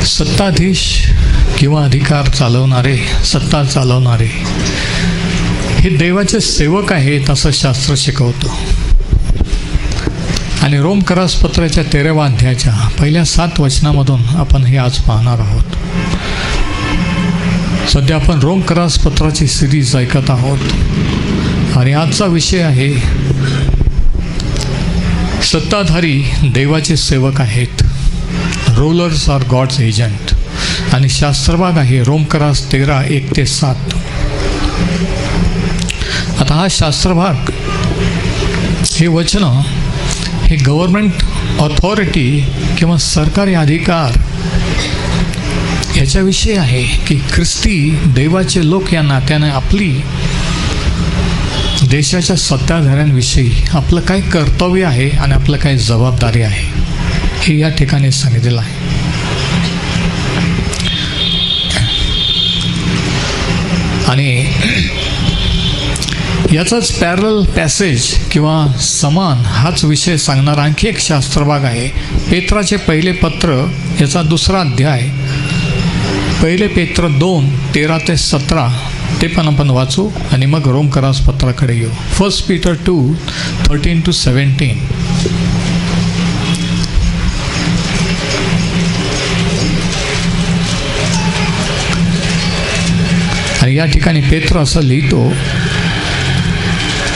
सत्ताधीश किंवा अधिकार चालवणारे, सत्ता चालवणारे हे देवाचे सेवक आहेत असं शास्त्र शिकवतं. आणि रोमकरासपत्राच्या 13व्या अध्यायाच्या पहिल्या 7 वचनामधून आपण हे आज पाहणार आहोत. सध्या आपण रोमकरासपत्राची सिरीज ऐकत आहोत आणि आजचा विषय आहे सत्ताधारी देवाचे सेवक आहेत. Rulers are gods agent. आणि शास्त्रभाग आहे रोमकरास 13:1-7. आता हा शास्त्रभाग, हे वचनं, हे गव्हर्नमेंट ऑथॉरिटी किंवा सरकारी अधिकार याच्याविषयी आहे की ख्रिस्ती देवाचे लोक या नात्याने आपली देशाच्या सत्ताधाऱ्यांविषयी आपलं काय कर्तव्य आहे आणि आपलं काय जबाबदारी आहे हे या ठिकाणी सांगितलेलं आहे. आणि याचाच पॅरल पॅसेज किंवा समान हाच विषय सांगणारा आणखी एक शास्त्रभाग आहे. पेत्राचे पहिले पत्र याचा 2रा अध्याय, पहिले पेत्र 2:13-17 ते पण आपण वाचू आणि मग रोमकरास पत्राकडे येऊ. 1 Peter 2:13-17. आणि या ठिकाणी पेत्र असं लिहितो,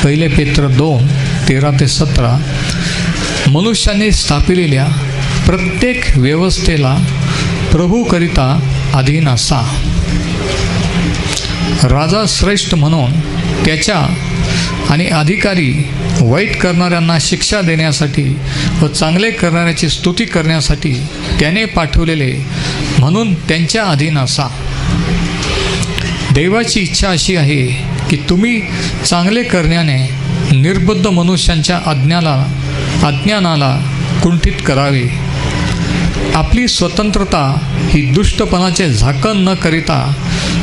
पहिले पेत्र 2:13-17, मनुष्याने स्थापिलेल्या प्रत्येक व्यवस्थेला प्रभूकरिता अधीन असा. राजा श्रेष्ठ म्हणून त्याच्या आणि अधिकारी वाईट करणाऱ्यांना शिक्षा देण्यासाठी व चांगले करणाऱ्याची स्तुती करण्यासाठी त्याने पाठवलेले म्हणून त्यांच्या अधीन असा. देवाची इच्छा अशी आहे की तुम्ही चांगले करण्याने निर्बुद्ध मनुष्यांच्या अज्ञानाला कुंठित करावे. आपली स्वतंत्रता ही दुष्टपणाचे झाकण न करिता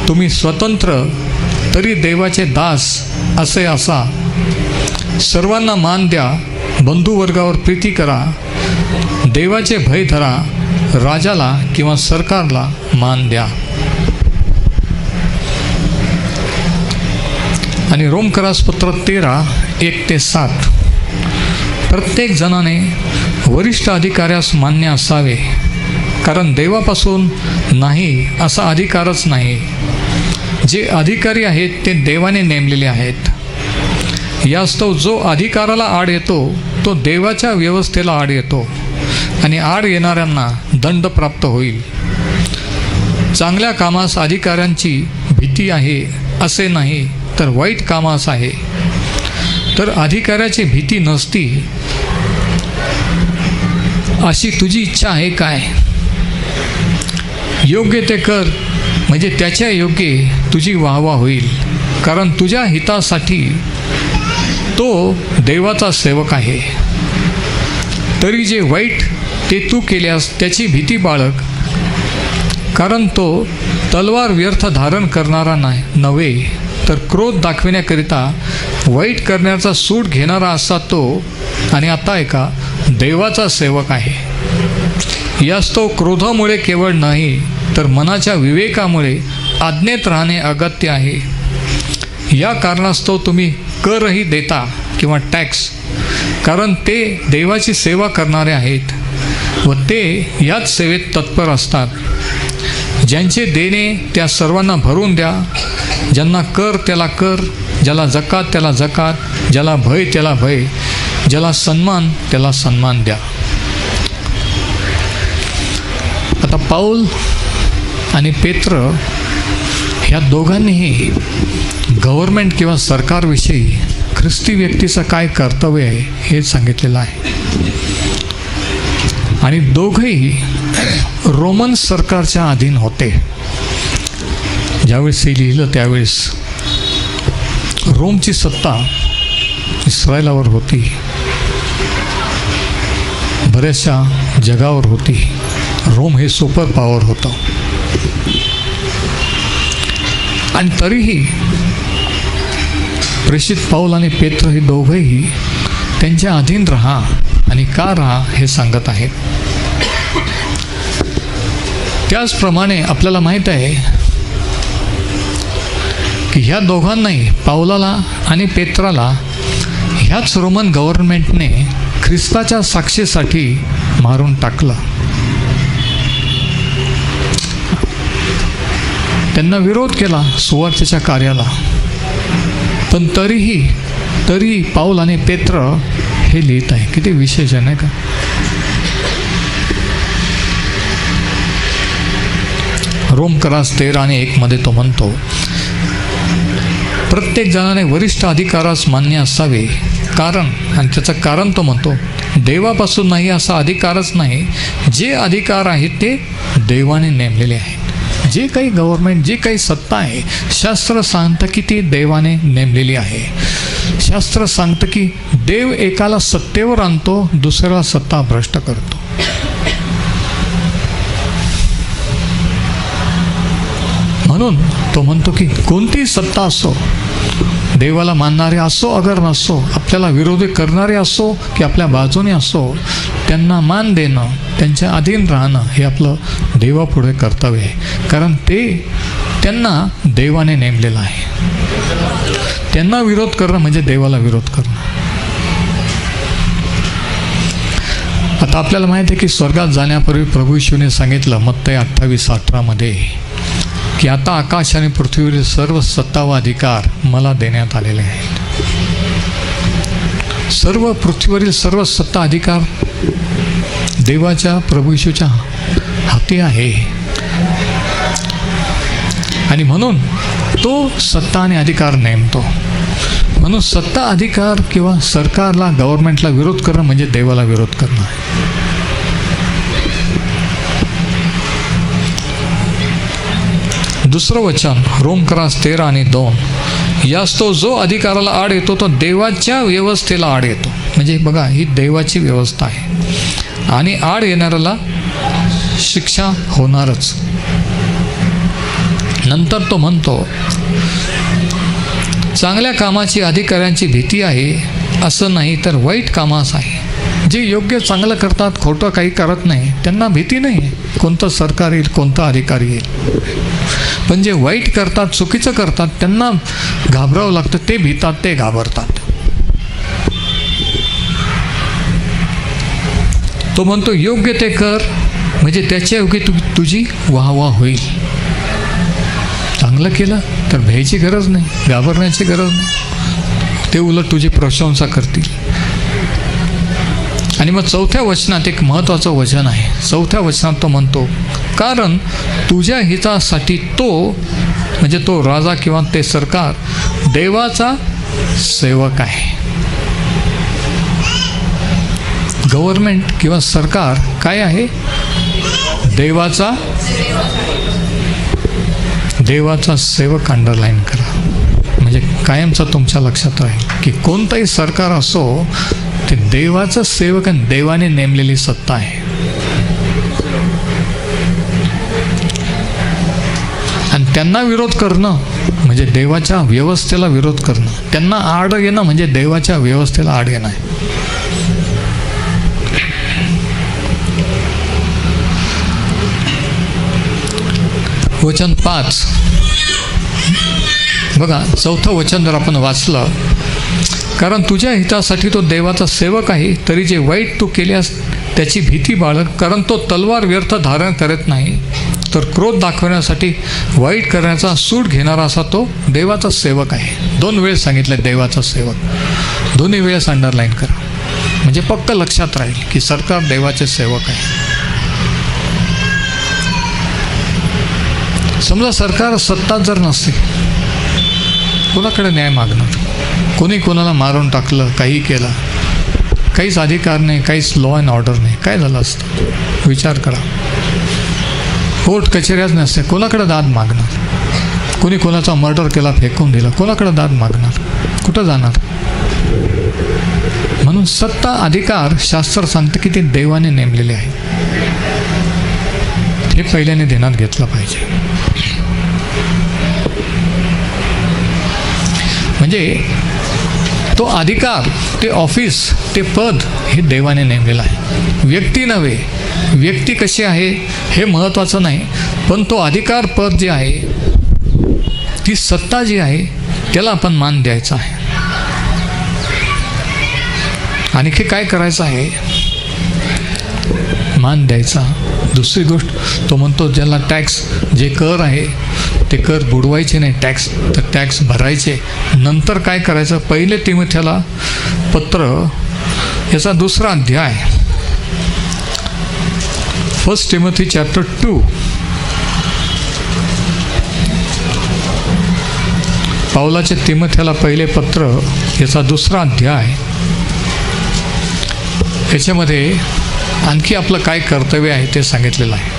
तुम्ही स्वतंत्र तरी देवाचे दास असे असा. सर्वांना मान द्या, बंधुवर्गावर प्रीती करा, देवाचे भय धरा, राजाला किंवा सरकारला मान द्या. आणि रोमकरासपत्र 13:1-7, प्रत्येक जणाने वरिष्ठ अधिकाऱ्यास मान्य असावे, कारण देवापासून नाही असा अधिकारच नाही. जे अधिकारी आहेत ते देवाने नेमलेले आहेत. यास्तव जो अधिकाराला आड येतो तो देवाच्या व्यवस्थेला आड येतो आणि आड येणाऱ्यांना दंड प्राप्त होईल. चांगल्या कामास अधिकाऱ्यांची भीती आहे असे नाही, तर वाईट कामास आहे. तर अधिकाऱ्याची भीती नसती अशी तुझी इच्छा आहे काय? योग्य ते कर, म्हणजे त्याच्या योग्य तुझी वाहवा होईल, कारण तुझ्या हितासाठी तो देवाचा सेवक आहे. तरी जे वाईट ते तू केल्यास त्याची भीती बाळग, कारण तो तलवार व्यर्थ धारण करणारा नव्हे, तर क्रोध दाखविण्याकरिता वाईट करण्याचा सूट घेणारा असा तो. आणि आता ऐका, देवाचा सेवक आहे. यास्तव क्रोधामुळे केवळ नाही, तर मनाच्या विवेकामुळे आज्ञेत राहणे अगत्य आहे. या कारणास्तव तुम्ही करही देता किंवा टॅक्स, कारण ते देवाची सेवा करणारे आहेत व ते याच सेवेत तत्पर असतात. ज्यांचे देणे त्या सर्वांना भरून द्या. ज्यांना कर त्याला कर, ज्याला जकात त्याला जकात, ज्याला भय त्याला भय, ज्याला सन्मान त्याला सन्मान द्या. आता पाऊल आणि पेत्र ह्या दोघांनीही गव्हर्नमेंट किंवा सरकारविषयी ख्रिस्ती व्यक्तीचं काय कर्तव्य आहे हे सांगितलेलं आहे. आणि दोघंही रोमन सरकारच्या अधीन होते. ज्यावेळेस हे लिहिलं त्यावेळेस रोमची सत्ता इस्रायलावर होती, बऱ्याचशा जगावर होती. रोम हे सुपर पॉवर होतं. आणि तरीही प्रेषित पाऊल आणि पेत्र हे दोघंही त्यांच्या अधीन राहा आणि का राहा हे सांगत आहेत. त्याचप्रमाणे आपल्याला माहीत आहे की ह्या दोघांनाही, पाऊलाला आणि पेत्राला, ह्याच रोमन गव्हर्नमेंटने ख्रिस्ताच्या साक्षीसाठी मारून टाकलं. त्यांना विरोध केला सुवार्तेच्या कार्याला, पण तरीही पाऊल आणि पेत्र हे लिहित आहे. किती विशेष आहे नाही का? रोमकरास 13 आणि 1 मध्ये तो म्हणतो, प्रत्येक जणाने वरिष्ठ अधिकारास मान्य असावे, कारण, आणि त्याचं कारण तो म्हणतो, देवापासून नाही असा अधिकारच नाही. जे अधिकार आहेत ते देवाने नेमलेले आहेत. जे काही गव्हर्नमेंट, जे काही सत्ता आहे, शास्त्र सांगतं की ती देवाने नेमलेली आहे. शास्त्र सांगतं की देव एकाला सत्तेवर आणतो, दुसऱ्याला सत्ता भ्रष्ट करतो. म्हणून तो म्हणतो की कोणतीही सत्ता असो, देवाला मानणारे असो अगर नसो, आपल्याला विरोधी करणारे असो की आपल्या बाजूने असो, त्यांना मान देणं, त्यांच्या अधीन राहणं हे आपलं देवापुढे कर्तव्य आहे. कारण त्यांना देवाने नेमलेलं आहे. त्यांना विरोध करणं म्हणजे देवाला विरोध करणं. आता आपल्याला माहिती आहे की स्वर्गात जाण्यापूर्वी प्रभू येशूने सांगितलं मत्तई 28:18 मध्ये की आता आकाश आणि पृथ्वीवरील सर्व सत्ता व अधिकार मला देण्यात आलेले आहेत. सर्व पृथ्वीवरील सर्व सत्ता अधिकार देवाच्या, प्रभू येशूच्या हाती आहे. आणि म्हणून तो सत्ता आणि अधिकार नेमतो. म्हणून सत्ता, अधिकार किंवा सरकारला, गव्हर्नमेंटला विरोध करणं म्हणजे देवाला विरोध करणं आहे. दुसरं वचन रोमकरास 13 आणि 2, यास्तव जो अधिकाराला आड येतो तो देवाच्या व्यवस्थेला आड येतो. म्हणजे बघा, ही देवाची व्यवस्था आहे आणि आड येणाऱ्याला शिक्षा होणारच. नंतर तो म्हणतो, चांगल्या कामाची अधिकाऱ्यांची भीती आहे असं नाही, तर वाईट कामास आहे. जे योग्य चांगलं करतात, खोटं काही करत नाही, त्यांना भीती नाही कोणतं सरकार येईल, कोणता अधिकारी येईल. पण जे वाईट करतात, चुकीचं करतात, त्यांना घाबरावं लागतं. ते भीतात, ते घाबरतात. तो म्हणतो योग्य ते कर, म्हणजे त्याच्या योग्य तुझी वाहवा होईल. चांगलं केलं तर भ्यायची गरज नाही, घाबरण्याची गरज नाही, ते उलट तुझी प्रशंसा करतील. आणि मग 4थ्या वचनात एक महत्त्वाचं वचन आहे. 4थ्या वचनात तो म्हणतो, कारण तुझ्या हितासाठी तो, म्हणजे तो राजा किंवा ते सरकार देवाचा सेवक आहे. गव्हर्नमेंट किंवा सरकार काय आहे? देवाचा सेवक. अंडरलाईन करा, म्हणजे कायमचा तुमच्या लक्षात राहील की कोणतंही सरकार असो, ते देवाचं सेवक आणि देवाने नेमलेली सत्ता आहे. आणि त्यांना विरोध करणं म्हणजे देवाच्या व्यवस्थेला विरोध करणं. त्यांना आड येणं म्हणजे देवाच्या व्यवस्थेला आड येणं आहे. वचन 5 बघा, 4थं वचन जर आपण वाचलं, कारण तुझ्या हितासाठी तो देवाचा सेवक आहे, तरी जे वाईट तू केल्यास त्याची भीती बाळग, कारण तो तलवार व्यर्थ धारण करत नाही, तर क्रोध दाखवण्यासाठी वाईट करण्याचा सूट घेणारा असा तो देवाचा सेवक आहे. 2 वेळेस सांगितलं देवाचा सेवक, दोन्ही वेळेस अंडरलाईन करा, म्हणजे पक्क लक्षात राहील की सरकार देवाचे सेवक आहे. समजा सरकार सत्ताच जर नसते, कोणाकडे न्याय मागणार? कोणी कोणाला मारून टाकलं, काही केलं, काहीच अधिकार नाही, काहीच लॉ अँड ऑर्डर नाही, काय झालं असतं? विचार करा. कोर्ट कचेऱ्याच नसते, कोणाकडे दाद मागणार? कोणी कोणाचा मर्डर केला, फेकून दिला, कोणाकडे दाद मागणार? कुठं जाणार? म्हणून सत्ता, अधिकार शास्त्र सांगतं की ते देवाने नेमलेले आहे. हे पहिल्याने ध्यानात घेतलं पाहिजे. म्हणजे तो अधिकार, ते ऑफिस, ते पद हे देवाने नेमलेलं आहे, व्यक्ती नव्हे. व्यक्ती कशी आहे हे महत्त्वाचं नाही, पण तो अधिकार, पद जे आहे, ती सत्ता जी आहे त्याला आपण मान द्यायचा आहे. आणखी काय करायचं आहे? मान द्यायचा. दुसरी गोष्ट तो म्हणतो ज्याला टॅक्स, जे कर आहे ते कर बुडवायचे नाही, टॅक्स भरायचे. नंतर काय करायचं? पहिले तिमोथेला पत्र याचा 2रा अध्याय, 1 Timothy chapter 2. पौलाचे तिमोथेला पहिले पत्र याचा 2रा अध्याय, याच्यामध्ये आणखी आपलं काय कर्तव्य आहे ते सांगितलेलं आहे.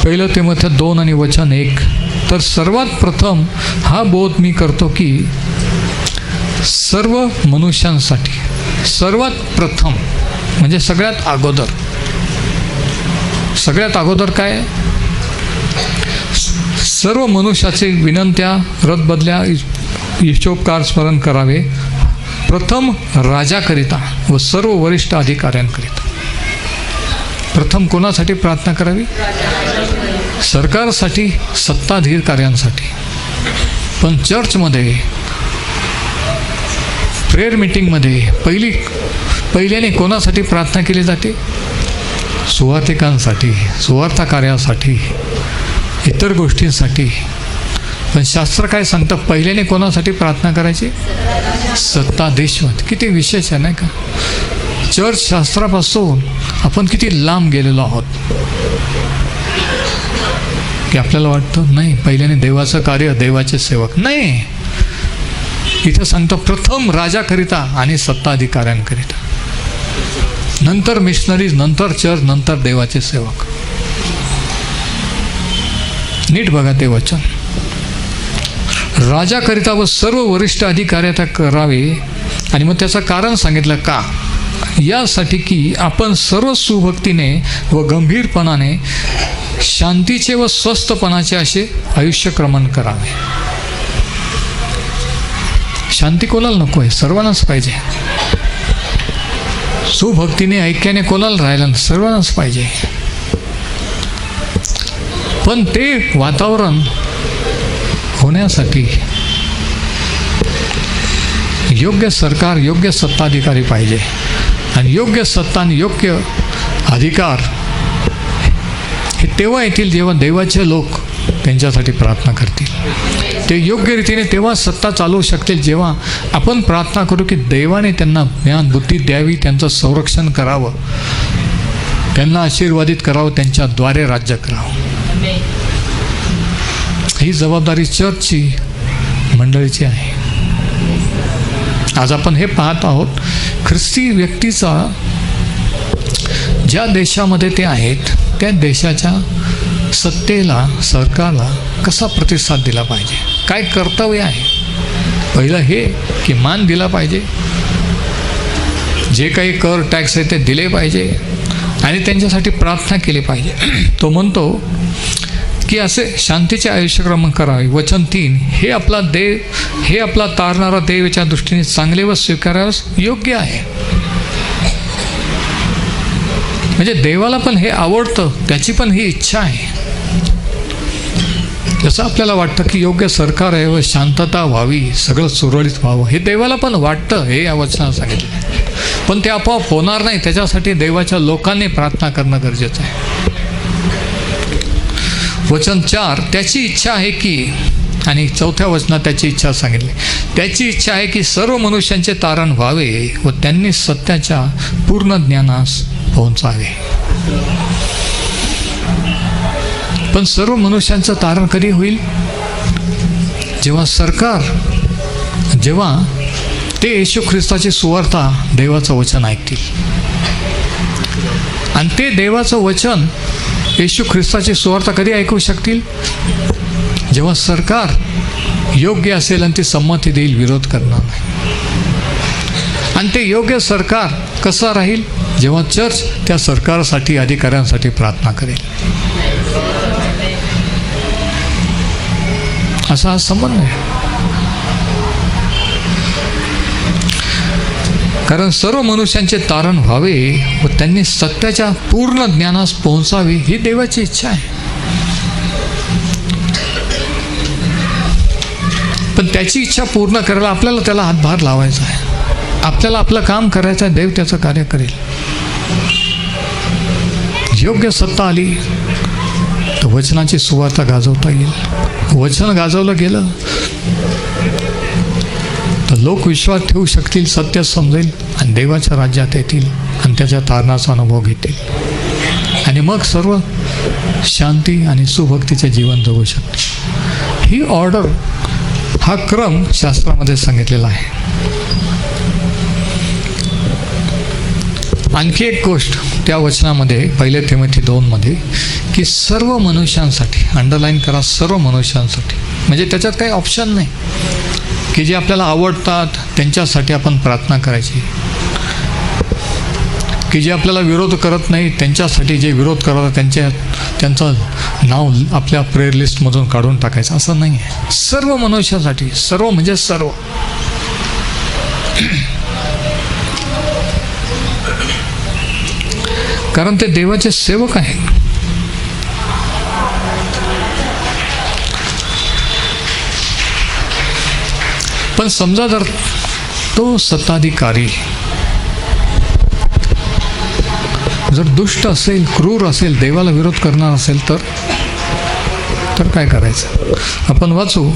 पहिलं तिमोथेस 2 आणि वचन 1. तर सर्वात प्रथम हा बोध मी करतो की सर्व मनुष्यांसाठी, सर्वात प्रथम म्हणजे सगळ्यात अगोदर काय? सर्व मनुष्याचे विनंत्या, रदबदल्या, ईशोपकार स्मरण करावे, प्रथम राजाकरिता व सर्व वरिष्ठ अधिकाऱ्यांकरिता. प्रथम कोणासाठी प्रार्थना करावी? सरकारसाठी, सत्ताधिकाऱ्यांसाठी. पण चर्चमध्ये, प्रेयर मीटिंगमध्ये पहिल्याने कोणासाठी प्रार्थना केली जाते? सुवार्तिकांसाठी, सुवार्ता कार्यासाठी, इतर गोष्टींसाठी. पण शास्त्र काय सांगतं? पहिल्याने कोणासाठी प्रार्थना करायची? सत्ताधीशमध्ये. किती विशेष आहे नाही का? चर्च शास्त्रापासून आपण किती लांब गेलेलो आहोत की आपल्याला वाटतं नाही पहिल्याने देवाचं कार्य, देवाचे सेवक. नाही, इथं सांगतं प्रथम राजाकरिता आणि सत्ताधिकाऱ्यांकरिता, नंतर मिशनरीज, नंतर चर्च, नंतर देवाचे सेवक. नीट बघा ते वचन. राजाकरिता व सर्व वरिष्ठ अधिकाऱ्याचा करावे. आणि मग त्याचं कारण सांगितलं का? यासाठी की आपण सर्व सुभक्तीने व गंभीरपणाने शांतीचे व स्वस्थपणाचे असे आयुष्यक्रमण करावे. शांती कोणाला नको आहे? सर्वांनाच पाहिजे. सुभक्तीने, ऐक्याने कोणाला राहिलं? सर्वांनाच पाहिजे. पण ते वातावरण होण्यासाठी योग्य सरकार, योग्य सत्ताधिकारी पाहिजे. आणि योग्य सत्ता आणि योग्य अधिकार हे तेव्हा येतील जेव्हा देवाचे लोक त्यांच्यासाठी प्रार्थना करतील. ते योग्य रीतीने तेव्हा सत्ता चालवू शकतील जेव्हा आपण प्रार्थना करू की देवाने त्यांना ज्ञान, बुद्धी द्यावी, त्यांचं संरक्षण करावं, त्यांना आशीर्वादित करावं, त्यांच्याद्वारे राज्य करावं. ही जबाबदारी चर्चची, मंडळीची आहे. आज आपण हे पाहत आहोत, ख्रिस्ती व्यक्तीचा ज्या देशामध्ये ते आहेत त्या देशाच्या सत्तेला, सरकारला कसा प्रतिसाद दिला पाहिजे, काय कर्तव्य आहे. पहिलं हे की मान दिला पाहिजे, जे काही कर, टॅक्स आहे ते दिले पाहिजे आणि त्यांच्यासाठी प्रार्थना केली पाहिजे. तो म्हणतो की असे शांतीचे आयुष्यक्रमण करावे. वचन 3. हे आपला देव, हे आपला तारणारा देवाच्या दृष्टीने चांगले व स्वीकारास योग्य आहे. म्हणजे देवाला पण हे आवडतं, त्याची पण ही इच्छा आहे. जसं आपल्याला वाटतं की योग्य सरकार आहे व शांतता व्हावी, सगळं सुरळीत व्हावं, हे देवाला पण वाटतं, हे या वचनात सांगितलं. पण ते आपोआप होणार नाही, त्याच्यासाठी देवाच्या लोकांनी प्रार्थना करणं गरजेचं आहे. वचन 4. त्याची इच्छा आहे की, आणि 4थ्या वचनात त्याची इच्छा सांगितली, त्याची इच्छा आहे की सर्व मनुष्यांचे तारण व्हावे व त्यांनी सत्याच्या पूर्ण ज्ञानास पोहोचावे. पण सर्व मनुष्यांचं तारण कधी होईल? जेव्हा सरकार, जेव्हा ते येशू ख्रिस्ताची सुवार्ता, देवाचं वचन ऐकतील. आणि ते देवाचं वचन, येशू ख्रिस्ताची सुवार्ता कधी ऐकू शकतील? जेव्हा सरकार योग्य असेल आणि ती संमती देईल, विरोध करणार नाही. आणि ते योग्य सरकार कसं राहील? जेव्हा चर्च त्या सरकारसाठी, अधिकाऱ्यांसाठी प्रार्थना करेल. असा हा संबंध आहे. कारण सर्व मनुष्यांचे तारण व्हावे व त्यांनी सत्याच्या पूर्ण ज्ञानास पोहोचावे ही देवाची इच्छा आहे. पण त्याची इच्छा पूर्ण करायला आपल्याला त्याला हातभार लावायचा आहे. आपल्याला आपलं काम करायचं आहे. देव त्याचं कार्य करेल. योग्य सत्ता आली तर वचनाची सुवार्ता गाजवता येईल. वचन गाजवलं गेलं तर लोक विश्वास ठेवू शकतील, सत्य समजेल आणि देवाच्या राज्यात येतील आणि त्याच्या तारणाचा अनुभव घेतील आणि मग सर्व शांती आणि सुभक्तीचे जीवन जगू शकतील. ही ऑर्डर, हा क्रम शास्त्रामध्ये सांगितलेला आहे. आणखी एक गोष्ट त्या वचनामध्ये 1 तिमोथी 2 की सर्व मनुष्यांसाठी, अंडरलाईन करा, सर्व मनुष्यांसाठी. म्हणजे त्याच्यात काही ऑप्शन नाही की जे आपल्याला आवडतात त्यांच्यासाठी आपण प्रार्थना करायची, की जे आपल्याला विरोध करत नाही त्यांच्यासाठी, जे विरोध करतात त्यांचं नाव आपल्या प्रेयर लिस्टमधून काढून टाकायचं, असं नाही आहे. सर्व मनुष्यासाठी, सर्व म्हणजे सर्व. कारण ते देवाचे सेवक आहेत. पण समजा जर तो सत्ताधिकारी जर दुष्ट असेल, क्रूर असेल, देवाला विरोध करणार असेल तर काय करायचं? आपण वाचू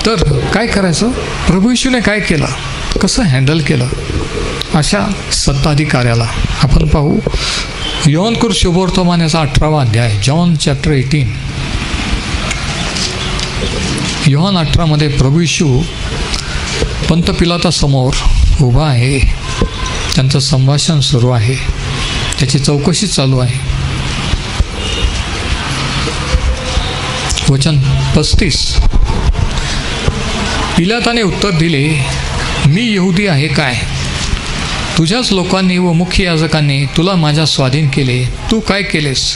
तर काय करायचं? प्रभू येशूने काय केलं, कसं हँडल केलं अशा सत्ताधिकाऱ्याला आपण पाहू. योहान शुभवर्तमान याचा 18वा अध्याय, जॉन चॅप्टर 18. योहान 18 प्रभू येशू पंत पिलातासमोर उभा आहे. त्यांचं संभाषण सुरू आहे, त्याची चौकशी चालू आहे. वचन 35. पिलाताने उत्तर दिले, मी यहुदी आहे काय? तुझ्याच लोकांनी व मुख्य याजकांनी तुला माझ्या स्वाधीन केले, तू काय केलेस?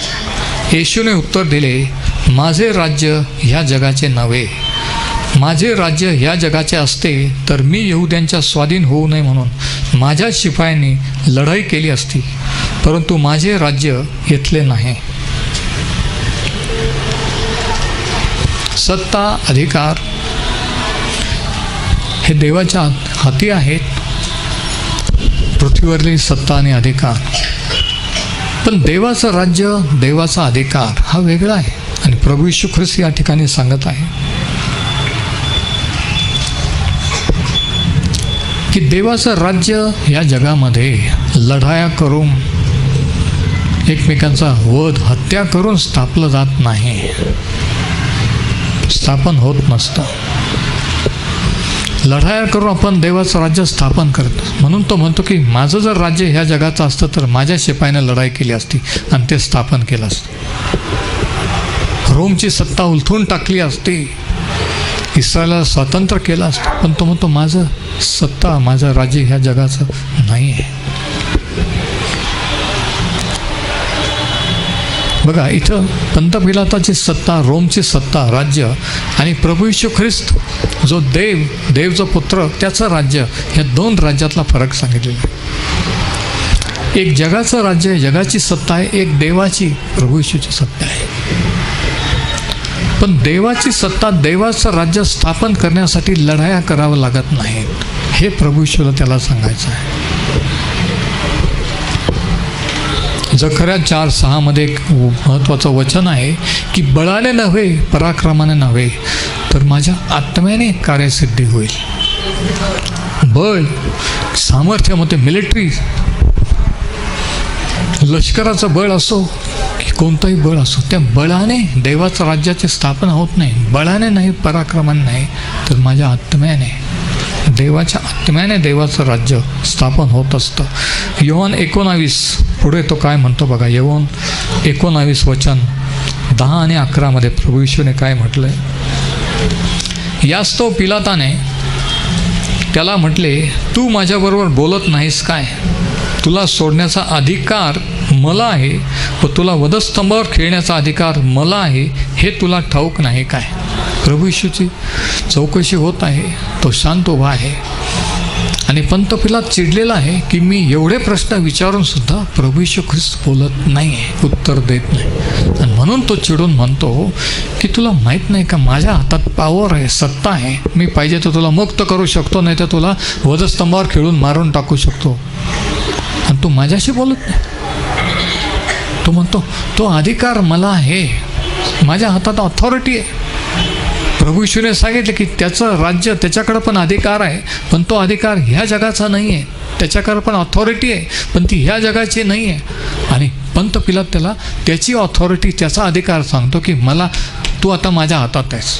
येशूने उत्तर दिले, माझे राज्य ह्या जगाचे नव्हे. माझे राज्य ह्या जगाचे असते तर मी यहुद्यांच्या स्वाधीन होऊ नये म्हणून माझ्या शिपायांनी लढाई केली असती, परंतु माझे राज्य येथले नाही. सत्ता, अधिकार हे देवाच्या हाती आहेत, पृथ्वीवरली सत्ता आणि अधिकार. पण देवाचं राज्य, देवाचा अधिकार हा वेगळा आहे. आणि प्रभू येशू ख्रिस्त या ठिकाणी सांगत आहे की देवाचं राज्य या जगामध्ये लढाया करून, एकमेकांचा वध, हत्या करून स्थापलं जात नाही, स्थापन होत नसतं. लढाया करून आपण देवाचं राज्य स्थापन करतो. म्हणून तो म्हणतो की माझं जर राज्य ह्या जगाचं असतं तर माझ्या शिपायानं लढाई केली असती आणि ते स्थापन केलं असतं. रोमची सत्ता उलथून टाकली असती, इस्रायलला स्वतंत्र केलं असतं. पण तो म्हणतो माझं सत्ता, माझं राज्य ह्या जगाचं नाही आहे. बघा, इथं पंत पिलाताची सत्ता, रोमची सत्ता, राज्य आणि प्रभू येशू ख्रिस्त जो देव जो पुत्र, त्याचं राज्य, ह्या दोन राज्यातला फरक सांगितलेला आहे. एक जगाचं राज्य, जगाची सत्ता आहे, एक देवाची, प्रभू येशूची सत्ता आहे. पण देवाची सत्ता, देवाचं राज्य स्थापन करण्यासाठी लढाया करावं लागत नाहीत, हे प्रभू येशूला त्याला सांगायचं आहे. जकर्या 4:6 एक महत्त्वाचं वचन आहे की बळाने नव्हे, पराक्रमाने नव्हे, तर माझ्या आत्म्याने कार्यसिद्धी होईल. बळ, सामर्थ्यामध्ये, मिलिटरी, लष्कराचं बळ असो की कोणतंही बळ असो, त्या बळाने देवाचं राज्याची स्थापना होत नाही. बळाने नाही, पराक्रमाने नाही, तर माझ्या आत्म्याने, देवाच्या आत्म्याने देवाचं राज्य स्थापन होत असतं. योहान 19 पुढे तो काय म्हणतो बघा. योहान 19 वचन 10 आणि 11 प्रभू येशूने काय म्हटलंय. यास्तव पिलाताने त्याला म्हटले, तू माझ्याबरोबर बोलत नाहीस काय? तुला सोडण्याचा अधिकार मला आहे व तुला वधस्तंभावर खेळण्याचा अधिकार मला आहे हे तुला ठाऊक नाही काय? प्रभू येशूची चौकशी होत आहे. तो शांत उभा आहे आणि पंत पिलात चिडलेला आहे की मी एवढे प्रश्न विचारून सुद्धा प्रभू येशू ख्रिस्त बोलत नाही आहे, उत्तर देत नाही. आणि म्हणून तो चिडून म्हणतो की तुला माहीत नाही का माझ्या हातात पॉवर आहे, सत्ता आहे. मी पाहिजे तर तुला मुक्त करू शकतो, नाही तर तुला वधस्तंभावर खेळून मारून टाकू शकतो. आणि तू माझ्याशी बोलत नाही. तो म्हणतो तो अधिकार मला आहे, माझ्या हातात ऑथॉरिटी आहे. प्रभू येशूने सांगितले की त्याचं राज्य त्याच्याकडं पण अधिकार आहे, पण तो अधिकार ह्या जगाचा नाही आहे. त्याच्याकडं पण ऑथॉरिटी आहे, पण ती ह्या जगाची नाही आहे. आणि पंत पिलात त्याला त्याची ऑथॉरिटी, त्याचा अधिकार सांगतो की मला तू आता माझ्या हातात आहेस.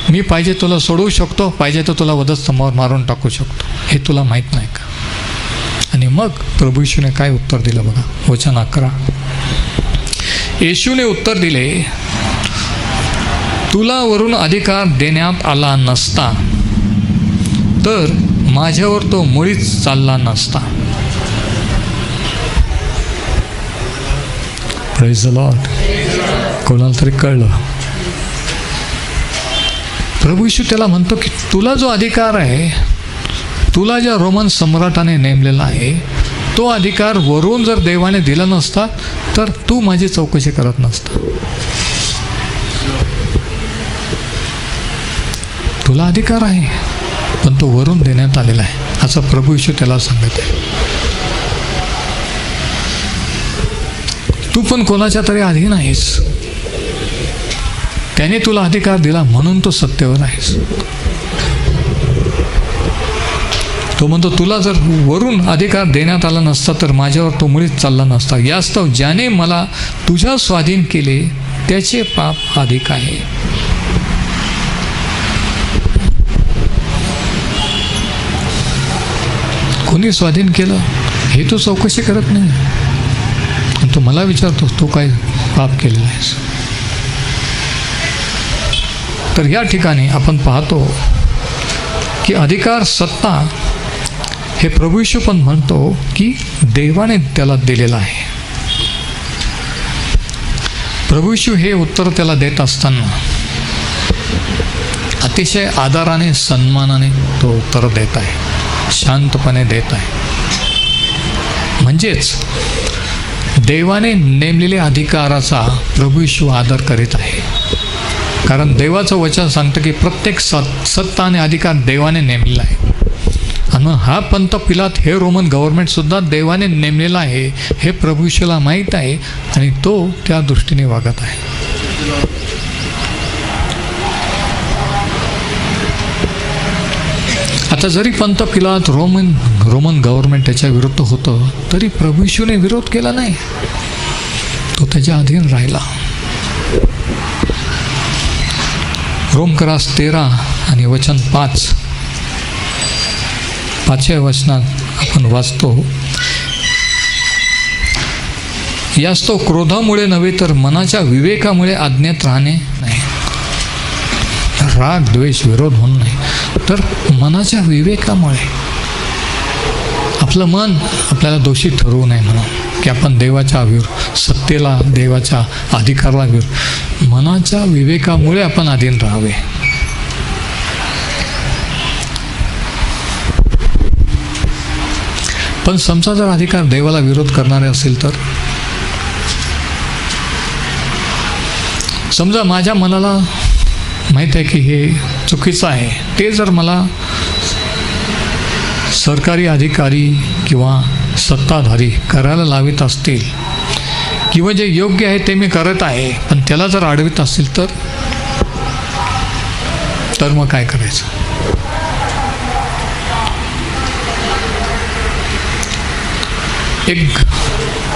मी पाहिजे तुला सोडवू शकतो, पाहिजे तर तुला वधस्तंभावर मारून टाकू शकतो. हे तुला माहीत नाही का? आणि मग प्रभू येशूने काय उत्तर दिलं बघा, वचन 11. येशूने उत्तर दिले, तुला वरून अधिकार देण्यात आला नसता तर माझ्यावर तो मुळीच चालला नसता. Praise the Lord. कोणाला तरी कळलं? प्रभू येशू त्याला म्हणतो की तुला जो अधिकार आहे, तुला ज्या रोमन सम्राटाने नेमलेला आहे, तो अधिकार वरून जर देवाने दिला नसता तर तू माझी चौकशी करत नसता. तुला अधिकार आहे, पण तो वरून देण्यात आलेला आहे, असं प्रभू येशू त्याला सांगत आहे. तू पण कोणाच्या तरी अधीन आहेस. त्याने तुला अधिकार दिला म्हणून तो सत्तेवर आहेस. तो म्हणतो तुला जर वरून अधिकार देण्यात आला नसता तर माझ्यावर तो मुळीच चालला नसता. यास्तव ज्याने मला तुझ्या स्वाधीन केले त्याचे पाप अधिक आहे. कोणी स्वाधीन केलं हे तू चौकशी करत नाही. आणि तू मला विचारतोस तू काय पाप केलेलं आहेस. तर या ठिकाणी आपण पाहतो की अधिकार, सत्ता हे प्रभू येशू पण म्हणतो की देवाने त्याला दिलेला आहे. प्रभू येशू हे उत्तर त्याला देत असताना अतिशय आदराने, सन्मानाने तो उत्तर देत आहे, शांतपणे देत आहे. म्हणजेच देवाने नेमलेल्या अधिकाराचा प्रभू येशू आदर करीत आहे. कारण देवाचं वचन सांगतं की प्रत्येक सत्ता आणि अधिकार देवाने नेमलेला आहे. आणि हा पंत पिलात हे रोमन गव्हर्नमेंटसुद्धा देवाने नेमलेला आहे हे प्रभू येशूला माहीत आहे आणि तो त्या दृष्टीने वागत आहे. आता जरी पंत पिलात रोमन गव्हर्नमेंट त्याच्या विरुद्ध होतं तरी प्रभू येशूने विरोध केला नाही. तो त्याच्या अधीन राहिला. रोमकरास 13 आणि वचन 5व्या वचनात आपण वाचतो, यास्तव क्रोधामुळे नव्हे तर मनाच्या विवेकामुळे आज्ञेत राहणे नाही. राग, द्वेष, विरोध म्हणून नाही, तर मनाच्या विवेकामुळे. आपलं मन आपल्याला दोषी ठरवू नये म्हणून की आपण देवाच्या विरुद्ध, सत्तेला, देवाच्या अधिकाराला विरुद्ध, मनाच्या विवेकामुळे आपण अधीन राहावे. पण समजा जर अधिकार देवाला विरोध करणारे असेल तर, समजा माझ्या मनाला माहीत आहे की हे चुकीचं आहे, ते जर मला सरकारी अधिकारी किंवा सत्ताधारी करायला लावित असतील किंवा जे योग्य आहे ते मी करत आहे पण त्याला जर अडवित असतील तर मग काय करायचं?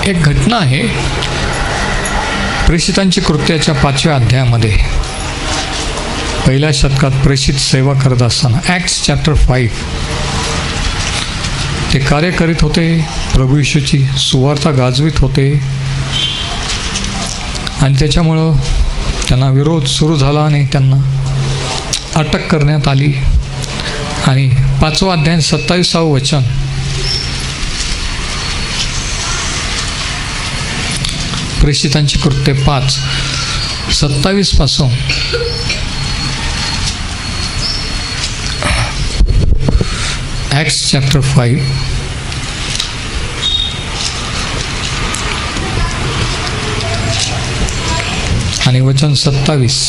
एक घटना आहे प्रेषितांची कृत्याच्या 5व्या अध्यायामध्ये. पहिल्या शतकात प्रेषित सेवा करत असताना ॲक्ट्स चॅप्टर 5 ते कार्य करीत होते, प्रभू येशूची सुवार्ता गाजवित होते आणि त्याच्यामुळं त्यांना विरोध सुरू झाला आणि त्यांना अटक करण्यात आली. आणि 5वा अध्याय 27वे वचन, प्रेषितांची कृत्ये 5:27 पासून ॲक्ट्स चॅप्टर 5 आणि वचन 27.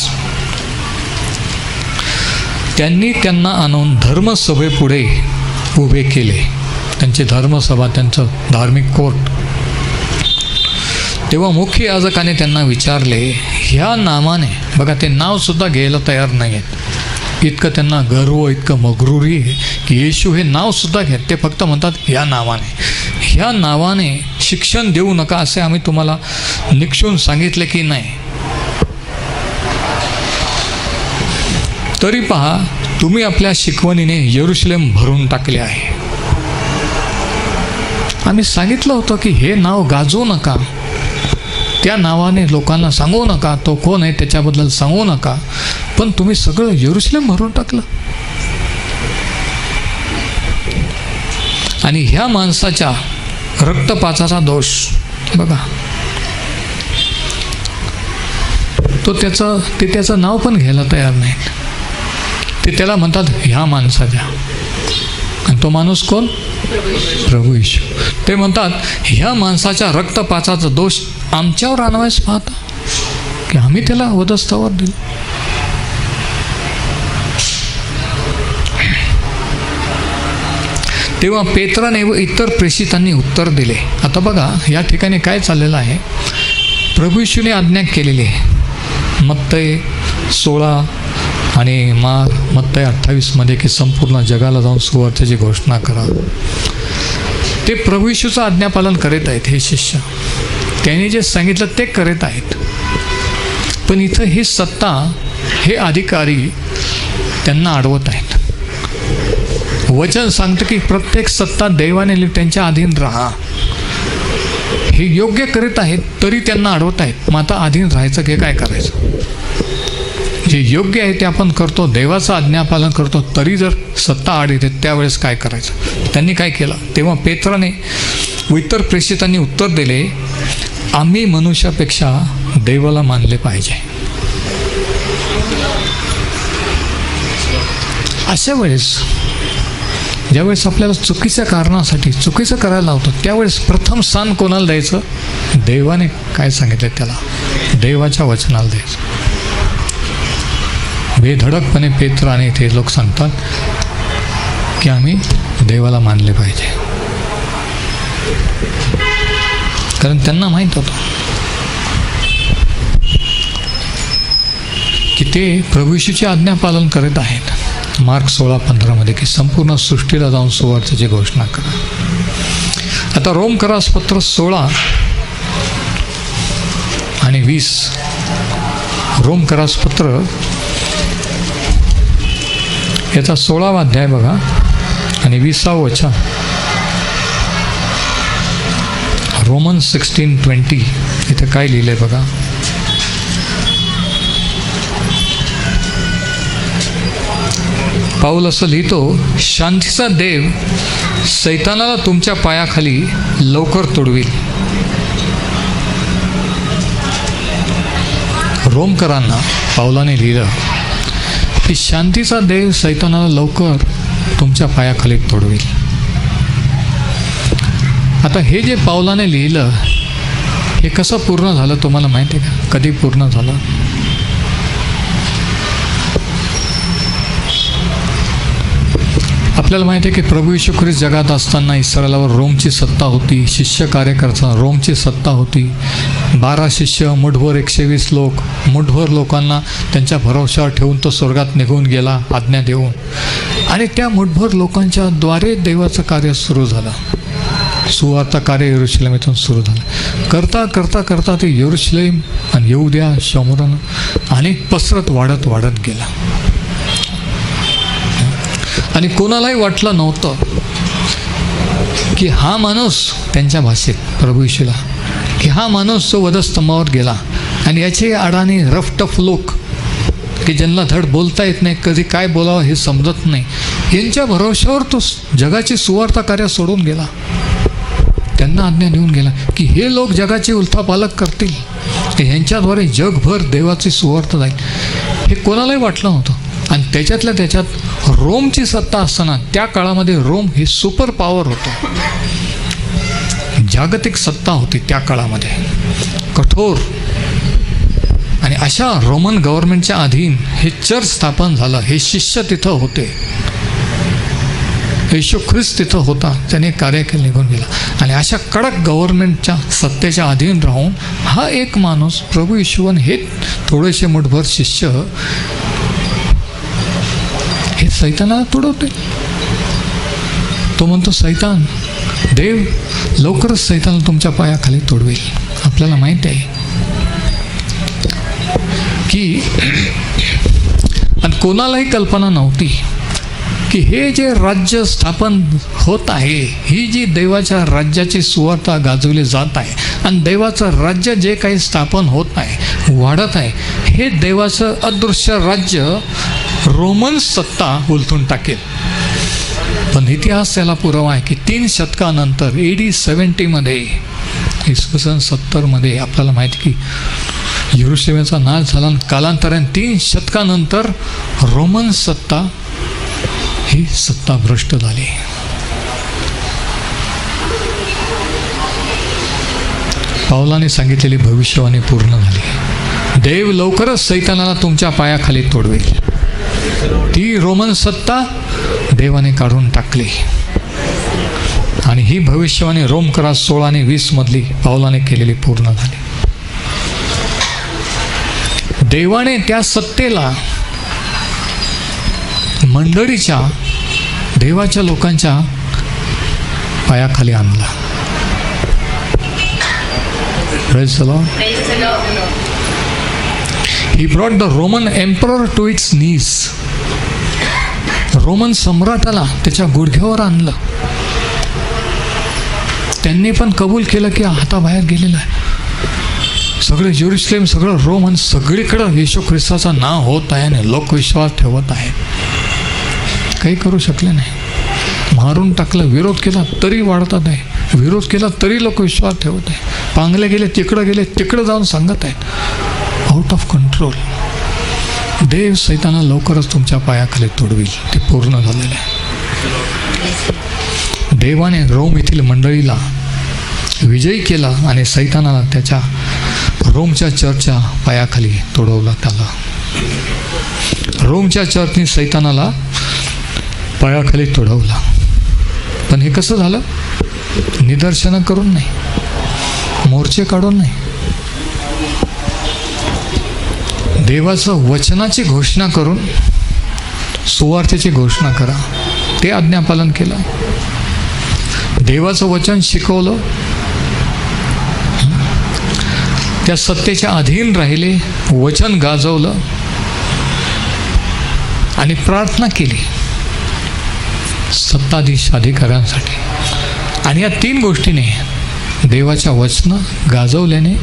त्यांनी त्यांना आणून धर्मसभेपुढे उभे केले. त्यांची धर्मसभा, त्यांचं धार्मिक कोर्ट. तेव्हा मुख्य याजकाने त्यांना विचारले, ह्या नावाने, बघा ते नावसुद्धा घ्यायला तयार नाही आहेत, इतकं त्यांना गर्व, इतकं मगरुरी आहे की येशू हे नावसुद्धा घेत. ते फक्त म्हणतात ह्या नावाने शिक्षण देऊ नका असे आम्ही तुम्हाला निक्षून सांगितले की नाही. तरी पहा, तुम्ही आपल्या शिकवणीने यरूशलेम भरून टाकले आहे. आम्ही सांगितलं होतं की हे नाव गाजवू नका, त्या नावाने लोकांना सांगू नका, तो कोण आहे त्याच्याबद्दल सांगू नका, पण तुम्ही सगळं यरूशलेम भरून टाकलं. आणि ह्या माणसाच्या रक्तपाताचा दोष बघा, ते त्याचं नाव पण घ्यायला तयार नाहीत. ते त्याला म्हणतात ह्या माणसाच्या, आणि तो माणूस कोण? प्रभू येशू. ते म्हणतात ह्या माणसाच्या रक्तपाताचा दोष आमच्यावर आणावायच पाहता की आम्ही त्याला वधस्तवावर दिलं. तेव्हा पेत्राने व इतर प्रेषितांनी उत्तर दिले. आता बघा या ठिकाणी काय चाललेलं आहे. प्रभू येशूने आज्ञा केलेली आहे मत्तई 16 आणि मत्तई 28 की संपूर्ण जगाला जाऊन सुवार्थेची घोषणा करा. ते प्रभू येशूचं आज्ञापालन करीत आहेत हे शिष्य. त्यांनी जे सांगितलं ते करीत आहेत. पण इथं ही सत्ता, हे अधिकारी त्यांना अडवत आहेत. वचन सांगतं की प्रत्येक सत्ता दैवाने त्यांच्या अधीन राहा. हे योग्य करीत आहेत तरी त्यांना अडवत आहेत. मग आता अधीन राहायचं की काय करायचं? जे योग्य आहे ते आपण करतो, देवाचं आज्ञापालन करतो, तरी जर सत्ता आड येते त्यावेळेस काय करायचं? त्यांनी काय केलं? तेव्हा पेत्राने व इतर प्रेषितांनी उत्तर दिले, आम्ही मनुष्यापेक्षा देवाला मानले पाहिजे. अशा वेळेस ज्यावेळेस आपल्याला चुकीच्या कारणासाठी चुकीचं करायला लावतो त्यावेळेस प्रथम स्थान कोणाला द्यायचं? देवाने काय सांगितलं त्याला? देवाच्या वचनाला द्यायचं. बेधडकपणे पेत्र आणि ते लोक सांगतात की आम्ही देवाला मानले पाहिजे, कारण त्यांना माहीत होतं की ते प्रभू येशूचे आज्ञापालन करत आहेत. मार्क 16:15 की संपूर्ण सृष्टीला जाऊन सुवार्थेची घोषणा करा. आता रोमकरासपत्र 16 आणि 20, रोमकरासपत्र याचा 16वा अध्याय बघा आणि 20वा वचन. रोमन 16:20 इथे काय लिहिलंय बघा. पाऊल असं लिहितो, शांतीचा देव सैतानाला तुमच्या पायाखाली लवकर तोडविल. रोमकरांना पाऊलाने लिहिलं की शांतीचा देव सैतानाला लवकर तुमच्या पायाखाली तोडविल. आता हे जे पाऊलाने लिहिलं हे कसं पूर्ण झालं तुम्हाला माहिती आहे का? कधी पूर्ण झालं? आपल्याला माहिती आहे की प्रभू येशू ख्रिस्त जगात असताना इस्रायलावर रोमची सत्ता होती. शिष्य कार्य करताना रोमची सत्ता होती. 12 शिष्य, मुठभर 120 लोक, मुठभर लोकांना त्यांच्या भरोशावर ठेवून तो स्वर्गात निघून गेला आज्ञा देऊन. आणि त्या मुठभर लोकांच्या द्वारे देवाचं कार्य सुरू झालं. सुवार्ता कार्य यरूशलेम इथून सुरू झालं. करता करता करता ते यरूशलेम आणि यहूद्या, शमरोन आणि पसरत वाढत गेला. आणि कोणालाही वाटलं नव्हतं की हा माणूस, त्यांच्या भाषेत प्रभू येशूला, की हा माणूस जो वधस्तंभावर गेला आणि याचे अडाणी रफटफ लोक की ज्यांना धड बोलता येत नाही, कधी काय बोलावं हे समजत नाही, यांच्या भरोशावर तो जगाची सुवार्ता कार्य सोडून गेला. त्यांना आज्ञा देऊन गेला की हे लोक जगाचे उलथापालक करतील, ह्यांच्याद्वारे जगभर देवाची सुवार्ता जाईल. हे कोणालाही वाटलं नव्हतं. आणि त्याच्यातल्या त्याच्यात रोमची सत्ता असताना, त्या काळामध्ये रोम हे सुपर पॉवर होतं, जागतिक सत्ता होती त्या काळामध्ये, कठोर. आणि अशा रोमन गव्हर्नमेंटच्या अधीन हे चर्च स्थापन झालं. हे शिष्य तिथं होते, येशू ख्रिस्त तिथं होता, त्याने कार्य केलं, निघून गेला. आणि अशा कडक गव्हर्नमेंटच्या सत्तेच्या अधीन राहून हा एक माणूस प्रभू येशूवन हे थोडेसे मुठभर शिष्य हे सैतानाला तुडवते. तो म्हणतो, सैतान, देव लवकरच सैतानाला तुमच्या पायाखाली तोडवेल. आपल्याला माहीत आहे की आणि कोणालाही कल्पना नव्हती की हे जे राज्य स्थापन होत आहे, ही जी देवाच्या राज्याची सुवार्ता गाजवली जात आहे आणि देवाचं राज्य जे काही स्थापन होत आहे, वाढत आहे, हे देवाचं अदृश्य राज्य रोमन सत्ता उलथून टाकेल. पण इतिहास त्याला पुरावा आहे की 3 शतकानंतर AD 70मध्ये, इसवी सन 70मध्ये आपल्याला माहिती की यरुशलेमचा नाश झाला. कालांतराने 3 शतकानंतर रोमन सत्ता ही सत्ता भ्रष्ट झाली. पावलाने सांगितलेली भविष्यवाणी पूर्ण झाली. देव लवकरच सैतानाला तुमच्या पायाखाली तोडवेल. ती रोमन सत्ता देवाने काढून टाकली. आणि ही भविष्यवाणी रोमकरात 16 आणि 20 मधली पावलाने केलेली पूर्ण झाली. देवाने त्या सत्तेला मंडळीच्या, देवाच्या लोकांच्या पायाखाली आणला. Praise the Lord. He brought the Roman emperor to its knees. Roman सम्राटाला त्याच्या गुडघ्यावर आणलं. त्यांनी पण कबूल केलं की हाताबाहेर गेलेलं आहे. सगळे जेरुसलेम, सगळं रोम आणि सगळीकडं येशू ख्रिस्ताचं नाव होत आहे आणि लोक विश्वास ठेवत आहेत. काही करू शकले नाही. मारून टाकलं, विरोध केला तरी वाढतात आहे, विरोध केला तरी लोक विश्वास ठेवत आहे. पांगले गेले तिकडं जाऊन सांगत आहेत. Out of control. देव सैताना लवकरच तुमच्या पायाखाली तोडविल. ते पूर्ण झालेलं आहे. देवाने रोम येथील मंडळीला विजयी केला आणि सैतानाला त्याच्या रोमच्या चर्चच्या पायाखाली तोडवला. त्याला रोमच्या चर्चने सैतानाला पायाखाली तोडवला. पण हे कसं झालं? निदर्शनं करून नाही, मोर्चे काढून नाही, देवाचं वचनाची घोषणा करून, सुवार्थेची घोषणा करा, ते आज्ञापालन केलं. देवाचं वचन शिकवलं, त्या सत्तेच्या अधीन राहिले, वचन गाजवलं आणि प्रार्थना केली सत्ताधीश अधिकाऱ्यांसाठी. आणि या 3 गोष्टीने, देवाच्या वचन गाजवल्याने,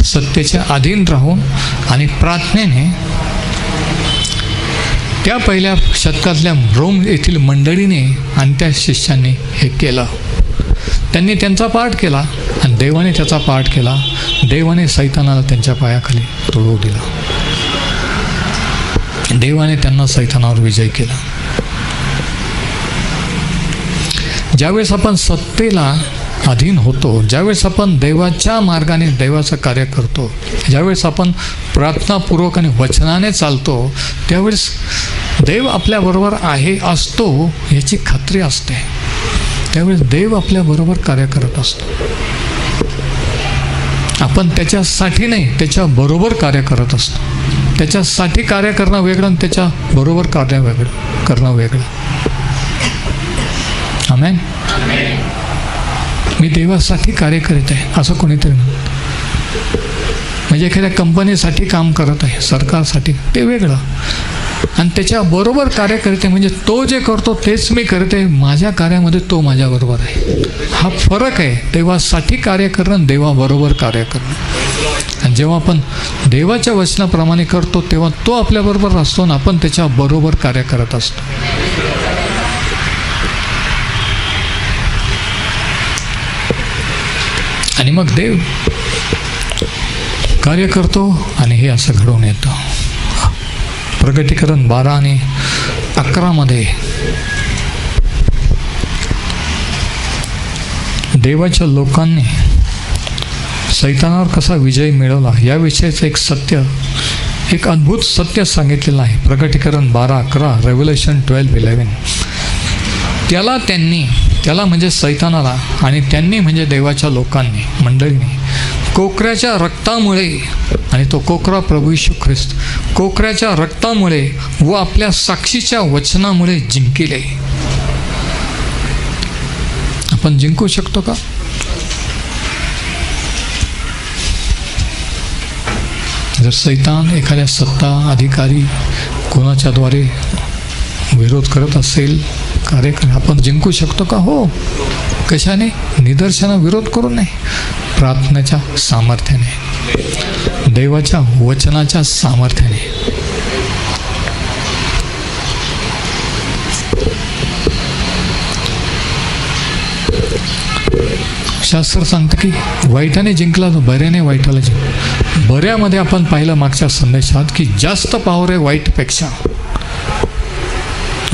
सत्तेच्या अधीन राहून आणि प्रार्थनेने, त्या पहिल्या शतकातल्या रोम येथील मंडळीने आणि त्या शिष्यांनी हे केलं. त्यांनी त्यांचा पाठ केला आणि देवाने त्याचा पाठ केला. देवाने सैतानाला त्यांच्या पायाखाली तोडवू दिला. देवाने त्यांना सैतानावर विजय केला. ज्यावेळेस आपण सत्तेला अधीन होतो, ज्यावेळेस आपण देवाच्या मार्गाने देवाचं कार्य करतो, ज्यावेळेस आपण प्रार्थनापूर्वक आणि वचनाने चालतो, त्यावेळेस देव आपल्याबरोबर असतो याची खात्री असते. त्यावेळेस देव आपल्याबरोबर कार्य करत असतो. आपण त्याच्यासाठी नाही, त्याच्याबरोबर कार्य करत असतो. त्याच्यासाठी कार्य करणं वेगळं आणि त्याच्याबरोबर कार्य करणं वेगळं. आमेन. मी देवासाठी कार्य करीत आहे असं कोणीतरी म्हणतं. म्हणजे एखाद्या कंपनीसाठी काम करत आहे, सरकारसाठी, ते वेगळं. आणि त्याच्याबरोबर कार्य करते म्हणजे तो जे करतो तेच मी करते, माझ्या कार्यामध्ये तो माझ्याबरोबर आहे. हा फरक आहे. देवासाठी कार्य करणं, देवाबरोबर कार्य करणं. आणि जेव्हा आपण देवाच्या वचनाप्रमाणे करतो तेव्हा तो आपल्याबरोबर असतो आणि आपण त्याच्याबरोबर कार्य करत असतो. आणि मग देव कार्य करतो आणि हे असं घडून येतं. प्रकटीकरण 12 आणि 11 देवाच्या लोकांनी सैतानावर कसा विजय मिळवला याविषयीचं एक सत्य, एक अद्भुत सत्य सांगितलेलं आहे. प्रकटीकरण 12:11, रेव्हलेशन 12:11. त्याला म्हणजे सैतानाला आणि त्यांनी म्हणजे देवाच्या लोकांनी, मंडळीने कोकऱ्याच्या रक्तामुळे, आणि तो कोकरा प्रभू येशू ख्रिस्त, कोकऱ्याच्या रक्तामुळे व आपल्या साक्षीच्या वचनामुळे जिंकले. आपण जिंकू शकतो का? जर सैतान एखाद्या सत्ता, अधिकारी कोणाच्याद्वारे विरोध करत असेल, कार्य आपण जिंकू शकतो का? हो. कशाने? निदर्शना विरोध करू नये, प्रार्थनेच्या सामर्थ्याने, देवाच्या वचनाच्या सामर्थ्याने. शास्त्र सांगतं की वाईटाने जिंकला तर बऱ्याने वाईटाला जिंकला. बऱ्यामध्ये आपण पाहिलं मागच्या संदेशात की जास्त पावर आहे वाईटपेक्षा.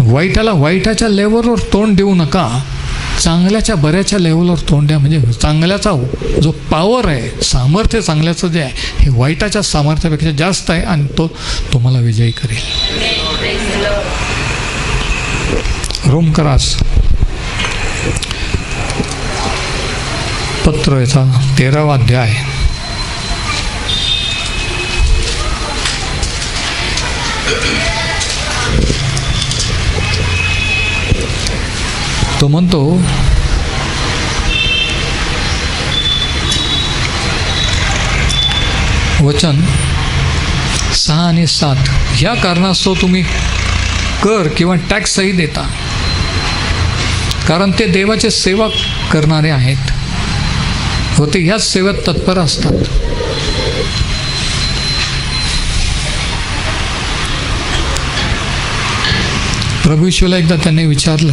वाईटाला वाईटाच्या लेवलवर तोंड देऊ नका, चांगल्याच्या बऱ्याच्या लेवलवर तोंड द्या. म्हणजे चांगल्याचा जो पॉवर आहे, सामर्थ्य चांगल्याचं जे आहे, हे वाईटाच्या सामर्थ्यापेक्षा जास्त आहे आणि तो तुम्हाला विजयी करेल. रोमकरास पत्र याचा 13वा अध्याय, तो म्हणतो वचन 6 आणि 7, ह्या कारणास्तव तुम्ही कर किंवा टॅक्सही देता, कारण ते देवाचे सेवा करणारे आहेत व ते ह्याच सेवेत तत्पर असतात. प्रभू येशूला एकदा त्यांनी विचारलं,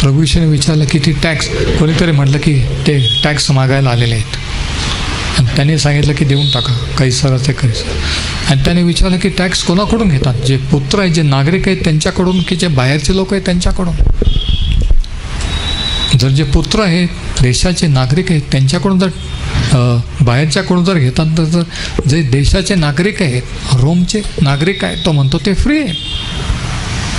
प्रभू येशूने विचारलं की ती टॅक्स, कोणीतरी म्हटलं की ते टॅक्स मागायला आलेले आहेत, आणि त्यांनी सांगितलं की देऊन टाका, कैसराचे कैसर. आणि त्याने विचारलं की टॅक्स कोणाकडून घेतात? जे पुत्र आहेत, जे नागरिक आहेत त्यांच्याकडून की जे बाहेरचे लोक आहेत त्यांच्याकडून? जर जे पुत्र आहेत, देशाचे नागरिक आहेत त्यांच्याकडून जर बाहेरच्याकडून जर घेतात, तर जर जे देशाचे नागरिक आहेत, रोमचे नागरिक आहेत, तो म्हणतो ते फ्री आहे.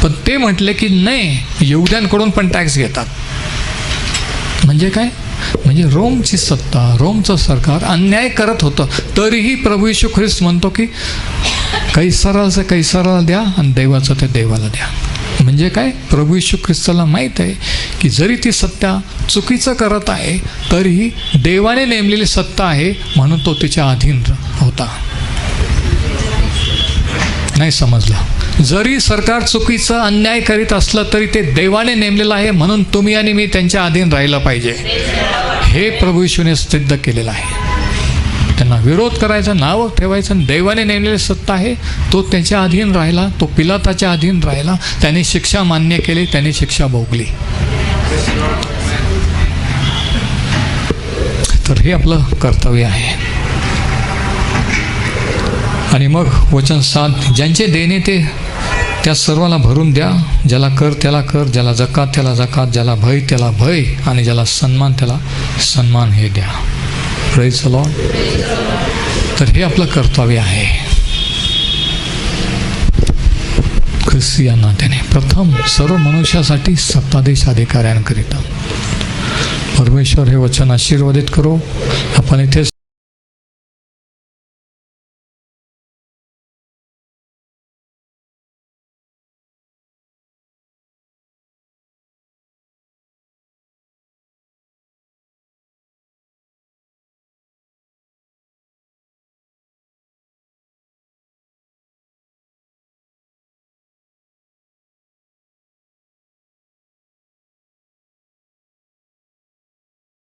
पण ते म्हटले की नाही, यहुद्यांकडून पण टॅक्स घेतात. म्हणजे काय? म्हणजे रोमची सत्ता, रोमचं सरकार अन्याय करत होतं. तरीही प्रभू येशू ख्रिस्त म्हणतो की कैसराचं कैसराला द्या आणि देवाचं ते देवाला द्या. म्हणजे काय? प्रभू येशू ख्रिस्ताला माहीत आहे की जरी ती सत्ता चुकीचं करत आहे तरीही देवाने नेमलेली सत्ता आहे, म्हणून तो तिच्या अधीन होता. नाही समजलं? जरी सरकार चुकीचं अन्याय करीत असलं तरी ते देवाने नेमलेलं आहे, म्हणून तुम्ही आणि मी त्यांच्या अधीन राहिलं पाहिजे. हे प्रभू येशूने सिद्ध केलेलं आहे. त्यांना विरोध करायचा, नाव ठेवायचं, देवाने नेमलेली सत्ता आहे, तो त्याच्या अधीन राहिला, तो पिलाताच्या अधीन राहिला, त्याने शिक्षा मान्य केली, त्याने शिक्षा भोगली. तर हे आपलं कर्तव्य आहे. आणि मग वचन 7, ज्यांचे देणे ते त्या सर्वाला भरून द्या, ज्याला कर त्याला कर, ज्याला जकात त्याला जकात, ज्याला भय त्याला भय, आणि ज्याला सन्मान त्याला सन्मान हे द्या. Praise the Lord. तर हे आपलं कर्तव्य आहे ख्रिस्ती या नात्याने. प्रथम सर्व मनुष्यासाठी सत्ताधीश अधिकाऱ्यांकरिता. परमेश्वर हे वचन आशीर्वादित करो. आपण इथे